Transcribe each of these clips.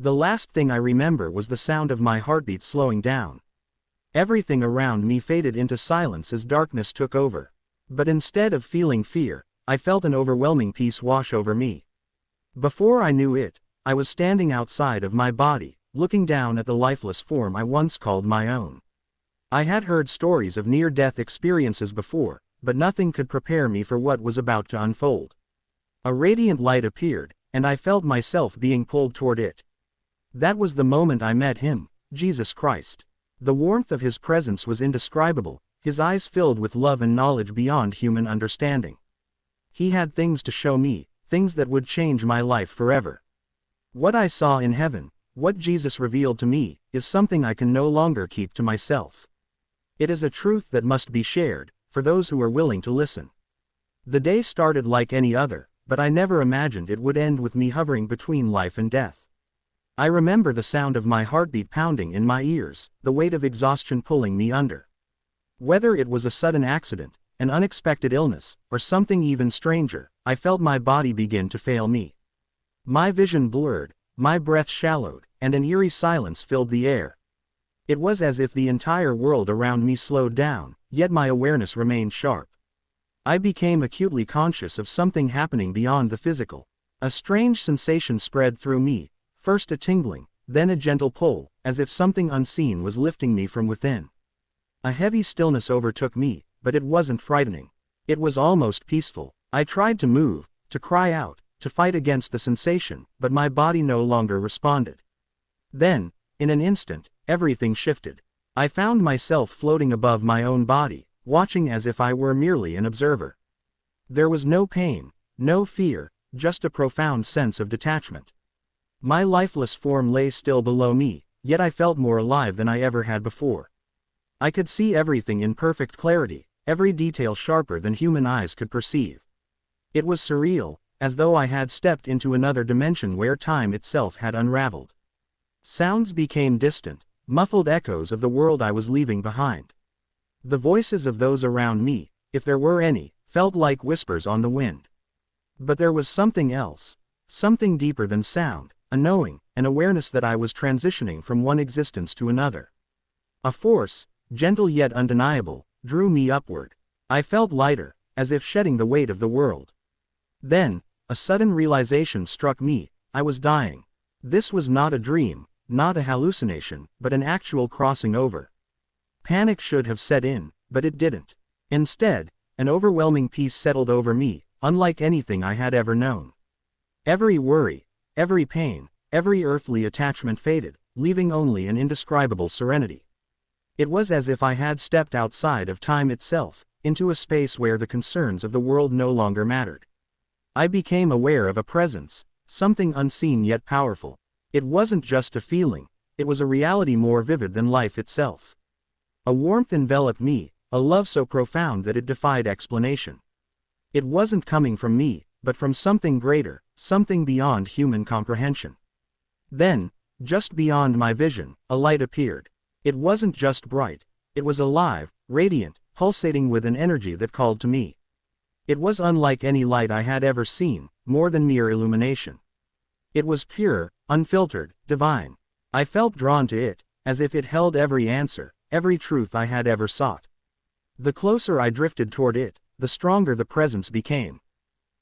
The last thing I remember was the sound of my heartbeat slowing down. Everything around me faded into silence as darkness took over. But instead of feeling fear, I felt an overwhelming peace wash over me. Before I knew it, I was standing outside of my body, looking down at the lifeless form I once called my own. I had heard stories of near-death experiences before, but nothing could prepare me for what was about to unfold. A radiant light appeared, and I felt myself being pulled toward it. That was the moment I met him, Jesus Christ. The warmth of his presence was indescribable, his eyes filled with love and knowledge beyond human understanding. He had things to show me, things that would change my life forever. What I saw in heaven, what Jesus revealed to me, is something I can no longer keep to myself. It is a truth that must be shared, for those who are willing to listen. The day started like any other, but I never imagined it would end with me hovering between life and death. I remember the sound of my heartbeat pounding in my ears, the weight of exhaustion pulling me under. Whether it was a sudden accident, an unexpected illness, or something even stranger, I felt my body begin to fail me. My vision blurred, my breath shallowed, and an eerie silence filled the air. It was as if the entire world around me slowed down, yet my awareness remained sharp. I became acutely conscious of something happening beyond the physical. A strange sensation spread through me, first a tingling, then a gentle pull, as if something unseen was lifting me from within. A heavy stillness overtook me, but it wasn't frightening. It was almost peaceful. I tried to move, to cry out, to fight against the sensation, but my body no longer responded. Then, in an instant, everything shifted. I found myself floating above my own body, watching as if I were merely an observer. There was no pain, no fear, just a profound sense of detachment. My lifeless form lay still below me, yet I felt more alive than I ever had before. I could see everything in perfect clarity, every detail sharper than human eyes could perceive. It was surreal, as though I had stepped into another dimension where time itself had unraveled. Sounds became distant, muffled echoes of the world I was leaving behind. The voices of those around me, if there were any, felt like whispers on the wind. But there was something else, something deeper than sound, a knowing, an awareness that I was transitioning from one existence to another. A force, gentle yet undeniable, drew me upward. I felt lighter, as if shedding the weight of the world. Then, a sudden realization struck me: I was dying. This was not a dream, not a hallucination, but an actual crossing over. Panic should have set in, but it didn't. Instead, an overwhelming peace settled over me, unlike anything I had ever known. Every worry, every pain, every earthly attachment faded, leaving only an indescribable serenity. It was as if I had stepped outside of time itself, into a space where the concerns of the world no longer mattered. I became aware of a presence, something unseen yet powerful. It wasn't just a feeling, it was a reality more vivid than life itself. A warmth enveloped me, a love so profound that it defied explanation. It wasn't coming from me, but from something greater, something beyond human comprehension. Then, just beyond my vision, a light appeared. It wasn't just bright, it was alive, radiant, pulsating with an energy that called to me. It was unlike any light I had ever seen, more than mere illumination. It was pure, unfiltered, divine. I felt drawn to it, as if it held every answer, every truth I had ever sought. The closer I drifted toward it, the stronger the presence became.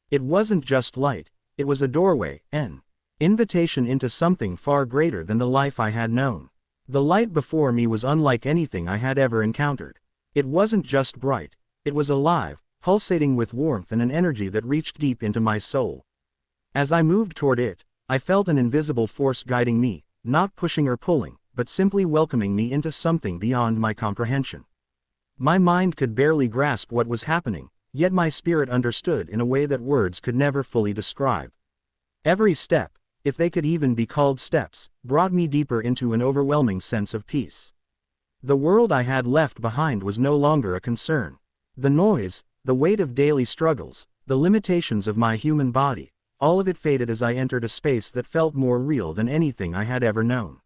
It wasn't just light, it was a doorway, an invitation into something far greater than the life I had known. The light before me was unlike anything I had ever encountered. It wasn't just bright, it was alive, pulsating with warmth and an energy that reached deep into my soul. As I moved toward it, I felt an invisible force guiding me, not pushing or pulling, but simply welcoming me into something beyond my comprehension. My mind could barely grasp what was happening, yet my spirit understood in a way that words could never fully describe. Every step, if they could even be called steps, brought me deeper into an overwhelming sense of peace. The world I had left behind was no longer a concern. The noise, the weight of daily struggles, the limitations of my human body, all of it faded as I entered a space that felt more real than anything I had ever known.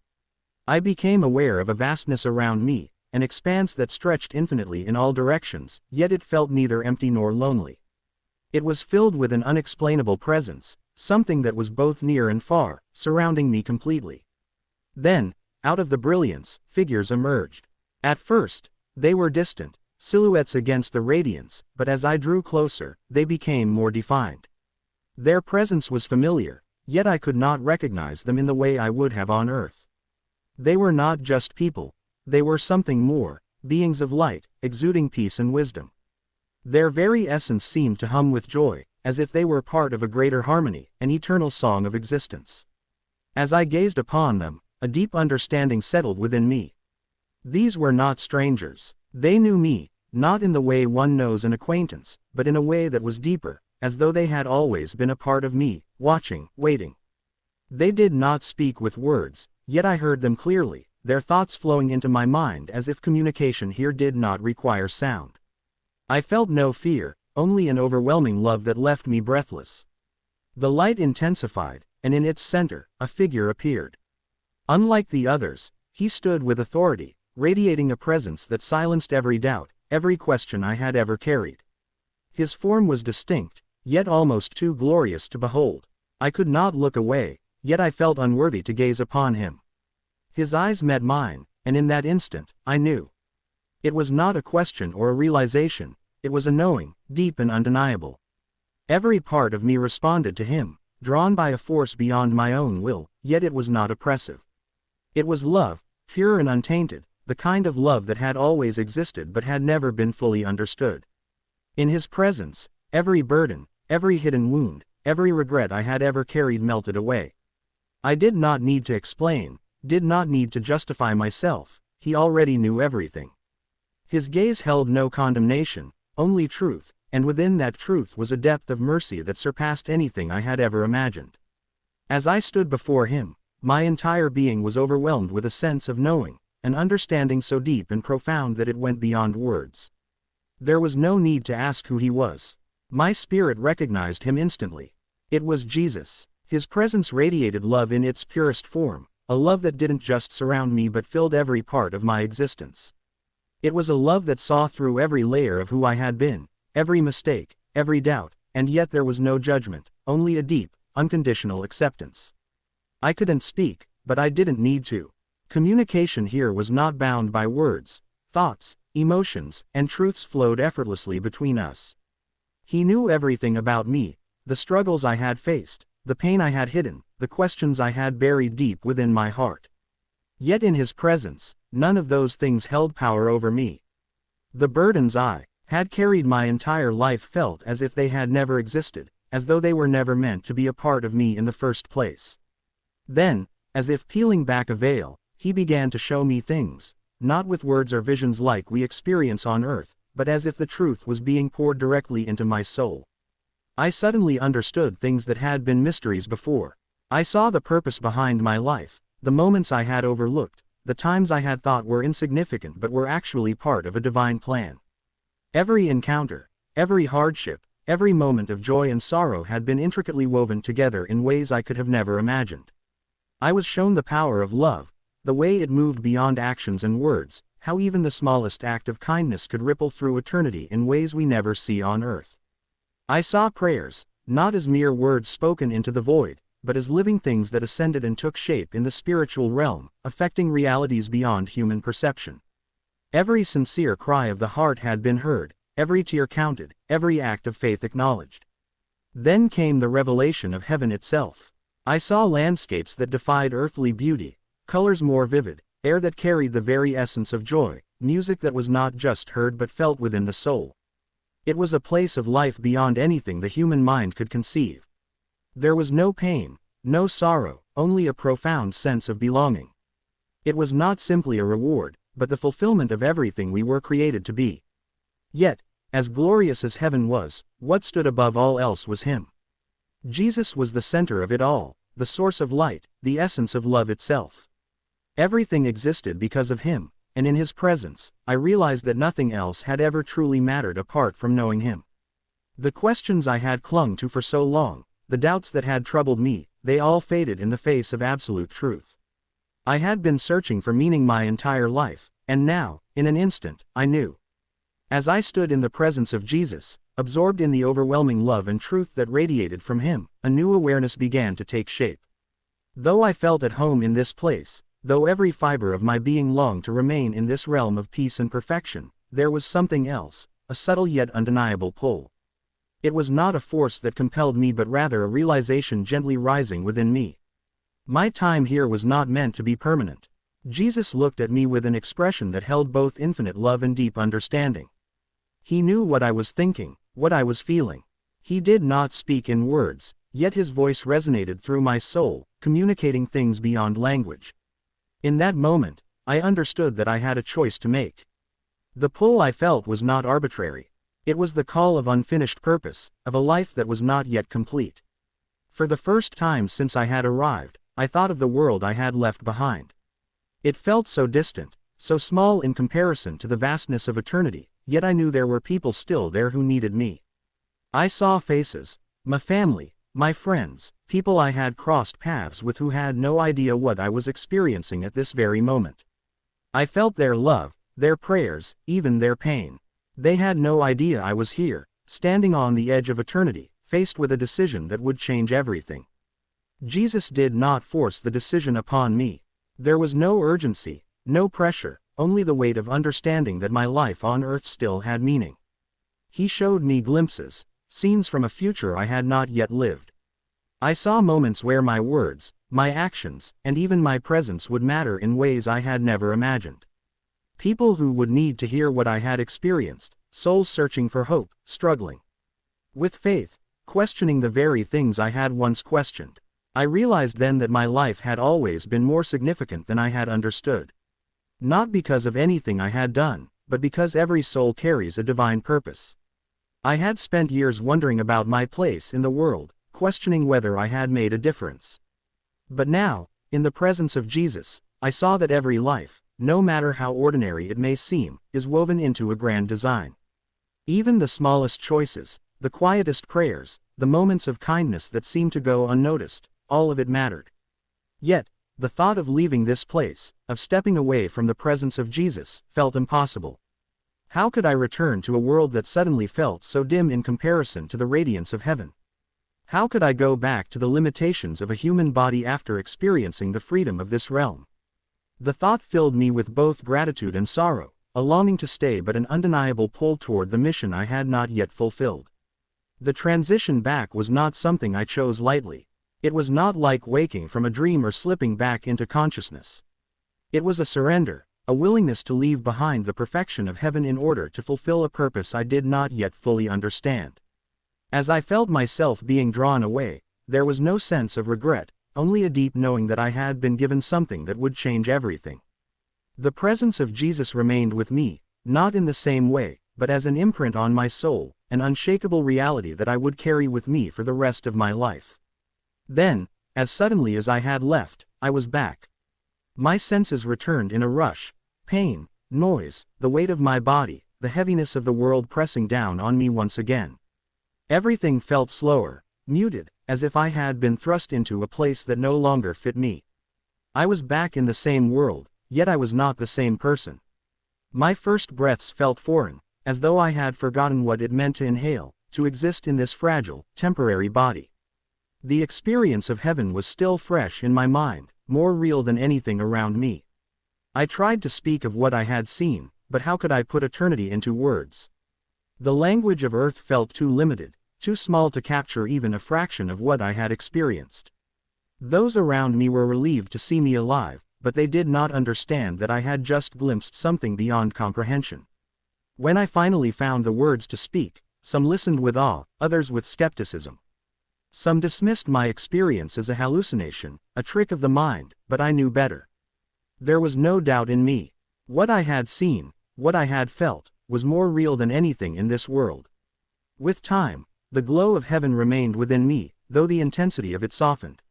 I became aware of a vastness around me, an expanse that stretched infinitely in all directions, yet it felt neither empty nor lonely. It was filled with an unexplainable presence, something that was both near and far, surrounding me completely. Then, out of the brilliance, figures emerged. At first, they were distant, silhouettes against the radiance, but as I drew closer, they became more defined. Their presence was familiar, yet I could not recognize them in the way I would have on earth. They were not just people, they were something more, beings of light, exuding peace and wisdom. Their very essence seemed to hum with joy, as if they were part of a greater harmony, an eternal song of existence. As I gazed upon them, a deep understanding settled within me. These were not strangers. They knew me, not in the way one knows an acquaintance, but in a way that was deeper, as though they had always been a part of me, watching, waiting. They did not speak with words, yet I heard them clearly, their thoughts flowing into my mind as if communication here did not require sound. I felt no fear, only an overwhelming love that left me breathless. The light intensified, and in its center, a figure appeared. Unlike the others, he stood with authority, radiating a presence that silenced every doubt, every question I had ever carried. His form was distinct, yet almost too glorious to behold. I could not look away, yet I felt unworthy to gaze upon him. His eyes met mine, and in that instant, I knew. It was not a question or a realization, it was a knowing, deep and undeniable. Every part of me responded to him, drawn by a force beyond my own will, yet it was not oppressive. It was love, pure and untainted, the kind of love that had always existed but had never been fully understood. In his presence, every burden, every hidden wound, every regret I had ever carried melted away. I did not need to explain, did not need to justify myself, he already knew everything. His gaze held no condemnation, only truth, and within that truth was a depth of mercy that surpassed anything I had ever imagined. As I stood before him, my entire being was overwhelmed with a sense of knowing, an understanding so deep and profound that it went beyond words. There was no need to ask who he was. My spirit recognized him instantly. It was Jesus. His presence radiated love in its purest form, a love that didn't just surround me but filled every part of my existence. It was a love that saw through every layer of who I had been, every mistake, every doubt, and yet there was no judgment, only a deep, unconditional acceptance. I couldn't speak, but I didn't need to. Communication here was not bound by words, thoughts, emotions, and truths flowed effortlessly between us. He knew everything about me, the struggles I had faced, the pain I had hidden, the questions I had buried deep within my heart. Yet in his presence, none of those things held power over me. The burdens I had carried my entire life felt as if they had never existed, as though they were never meant to be a part of me in the first place. Then, as if peeling back a veil, he began to show me things, not with words or visions like we experience on earth, but as if the truth was being poured directly into my soul. I suddenly understood things that had been mysteries before. I saw the purpose behind my life, the moments I had overlooked, the times I had thought were insignificant but were actually part of a divine plan. Every encounter, every hardship, every moment of joy and sorrow had been intricately woven together in ways I could have never imagined. I was shown the power of love, the way it moved beyond actions and words, how even the smallest act of kindness could ripple through eternity in ways we never see on earth. I saw prayers, not as mere words spoken into the void, but as living things that ascended and took shape in the spiritual realm, affecting realities beyond human perception. Every sincere cry of the heart had been heard, every tear counted, every act of faith acknowledged. Then came the revelation of heaven itself. I saw landscapes that defied earthly beauty, colors more vivid, air that carried the very essence of joy, music that was not just heard but felt within the soul. It was a place of life beyond anything the human mind could conceive. There was no pain, no sorrow, only a profound sense of belonging. It was not simply a reward, but the fulfillment of everything we were created to be. Yet, as glorious as heaven was, what stood above all else was him. Jesus was the center of it all, the source of light, the essence of love itself. Everything existed because of him, and in his presence, I realized that nothing else had ever truly mattered apart from knowing him. The questions I had clung to for so long, the doubts that had troubled me, they all faded in the face of absolute truth. I had been searching for meaning my entire life, and now, in an instant, I knew. As I stood in the presence of Jesus, absorbed in the overwhelming love and truth that radiated from him, a new awareness began to take shape. Though I felt at home in this place, though every fiber of my being longed to remain in this realm of peace and perfection, there was something else, a subtle yet undeniable pull. It was not a force that compelled me but rather a realization gently rising within me. My time here was not meant to be permanent. Jesus looked at me with an expression that held both infinite love and deep understanding. He knew what I was thinking, what I was feeling. He did not speak in words, yet his voice resonated through my soul, communicating things beyond language. In that moment, I understood that I had a choice to make. The pull I felt was not arbitrary. It was the call of unfinished purpose, of a life that was not yet complete. For the first time since I had arrived, I thought of the world I had left behind. It felt so distant, so small in comparison to the vastness of eternity, yet I knew there were people still there who needed me. I saw faces, my family, my friends, people I had crossed paths with who had no idea what I was experiencing at this very moment. I felt their love, their prayers, even their pain. They had no idea I was here, standing on the edge of eternity, faced with a decision that would change everything. Jesus did not force the decision upon me. There was no urgency, no pressure, only the weight of understanding that my life on earth still had meaning. He showed me glimpses, scenes from a future I had not yet lived. I saw moments where my words, my actions, and even my presence would matter in ways I had never imagined. People who would need to hear what I had experienced, souls searching for hope, struggling with faith, questioning the very things I had once questioned. I realized then that my life had always been more significant than I had understood. Not because of anything I had done, but because every soul carries a divine purpose. I had spent years wondering about my place in the world, questioning whether I had made a difference. But now, in the presence of Jesus, I saw that every life, no matter how ordinary it may seem, is woven into a grand design. Even the smallest choices, the quietest prayers, the moments of kindness that seemed to go unnoticed, all of it mattered. Yet, the thought of leaving this place, of stepping away from the presence of Jesus, felt impossible. How could I return to a world that suddenly felt so dim in comparison to the radiance of heaven? How could I go back to the limitations of a human body after experiencing the freedom of this realm? The thought filled me with both gratitude and sorrow, a longing to stay but an undeniable pull toward the mission I had not yet fulfilled. The transition back was not something I chose lightly. It was not like waking from a dream or slipping back into consciousness. It was a surrender, a willingness to leave behind the perfection of heaven in order to fulfill a purpose I did not yet fully understand. As I felt myself being drawn away, there was no sense of regret, only a deep knowing that I had been given something that would change everything. The presence of Jesus remained with me, not in the same way, but as an imprint on my soul, an unshakable reality that I would carry with me for the rest of my life. Then, as suddenly as I had left, I was back. My senses returned in a rush: pain, noise, the weight of my body, the heaviness of the world pressing down on me once again. Everything felt slower, muted, as if I had been thrust into a place that no longer fit me. I was back in the same world, yet I was not the same person. My first breaths felt foreign, as though I had forgotten what it meant to inhale, to exist in this fragile, temporary body. The experience of heaven was still fresh in my mind, more real than anything around me. I tried to speak of what I had seen, but how could I put eternity into words? The language of earth felt too limited, too small to capture even a fraction of what I had experienced. Those around me were relieved to see me alive, but they did not understand that I had just glimpsed something beyond comprehension. When I finally found the words to speak, some listened with awe, others with skepticism. Some dismissed my experience as a hallucination, a trick of the mind, but I knew better. There was no doubt in me. What I had seen, what I had felt, was more real than anything in this world. With time, the glow of heaven remained within me, though the intensity of it softened.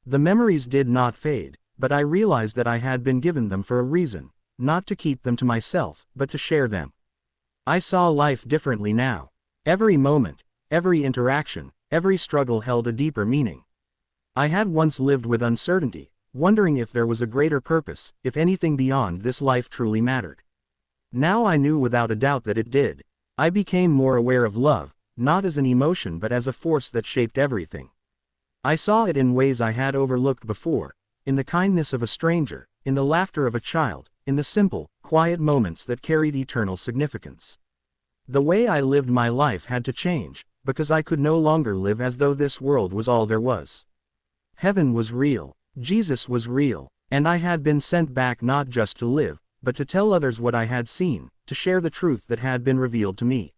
The memories did not fade, but I realized that I had been given them for a reason, not to keep them to myself, but to share them. I saw life differently now. Every moment, every interaction, every struggle held a deeper meaning. I had once lived with uncertainty, wondering if there was a greater purpose, if anything beyond this life truly mattered. Now I knew without a doubt that it did. I became more aware of love, not as an emotion but as a force that shaped everything. I saw it in ways I had overlooked before, in the kindness of a stranger, in the laughter of a child, in the simple, quiet moments that carried eternal significance. The way I lived my life had to change, because I could no longer live as though this world was all there was. Heaven was real, Jesus was real, and I had been sent back not just to live, but to tell others what I had seen, to share the truth that had been revealed to me.